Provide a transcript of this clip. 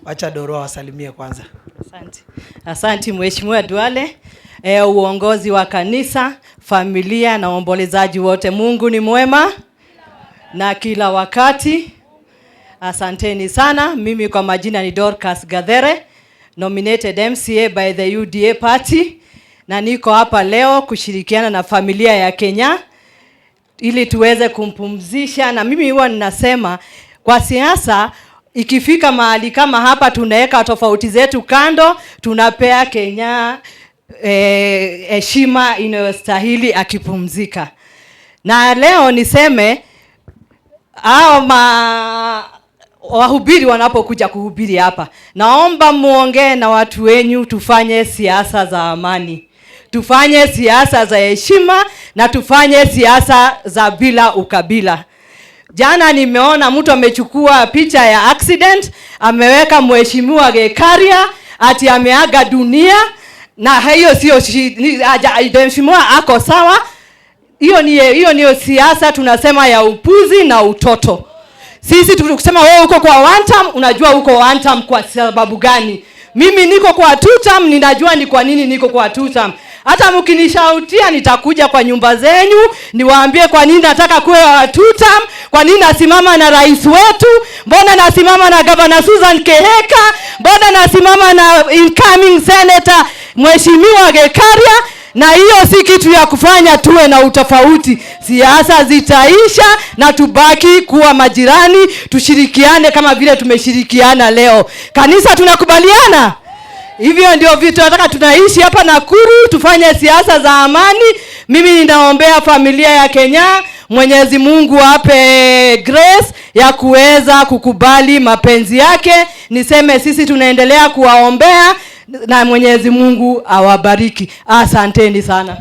Acha Doro wasalimie kwanza. Asante Mheshimiwa Duale, uongozi wa kanisa, familia na waombolezaji wote. Mungu ni mwema na kila wakati. Asanteni sana. Mimi kwa majina ni Dorcas Gadhere, nominated MCA by the UDA party, na niko hapa leo kushirikiana na familia ya Kenya ili tuweze kumpumzisha. Na mimi huwa ninasema kwa siasa ikifika mahali kama hapa tunaweka tofauti zetu kando, tunapea Kenya heshima inayostahili akipumzika. Na leo niseme wahubiri wanapokuja kuhubiri hapa, naomba muongee na watu wenyu, tufanye siasa za amani, tufanye siasa za heshima na tufanye siasa za bila ukabila. Jana nimeona mtu amechukua picha ya accident, ameweka Mheshimiwa Gekaria ati ameaga dunia, na hiyo sio Mheshimiwa ako sawa. Hiyo ni siasa tunasema ya upuzi na utoto. Sisi tukisema wewe uko kwa one term, unajua uko one term kwa sababu gani. Mimi niko kwa two term, ninajua ni kwa nini niko kwa two term. Hata mkinishautia nitakuja kwa nyumba zenyu niwaambie kwa nini nataka kuwa two term, kwa nini nasimama na rais wetu, mbona nasimama na Governor Susan Keheka, mbona nasimama na incoming senator Mheshimiwa Gekaria. Na hiyo si kitu ya kufanya tuwe na utofauti. Siasa zitaisha na tubaki kuwa majirani, tushirikiane kama vile tumeshirikiana leo. Kanisa tunakubaliana? Hivyo ndio vitu nataka tunaishi hapa Nakuru, tufanye siasa za amani. Mimi ninaombea familia ya Kenya, Mwenyezi Mungu ape grace ya kuweza kukubali mapenzi yake. Niseme sisi tunaendelea kuwaombea na Mwenyezi Mungu awabariki. Asanteni sana.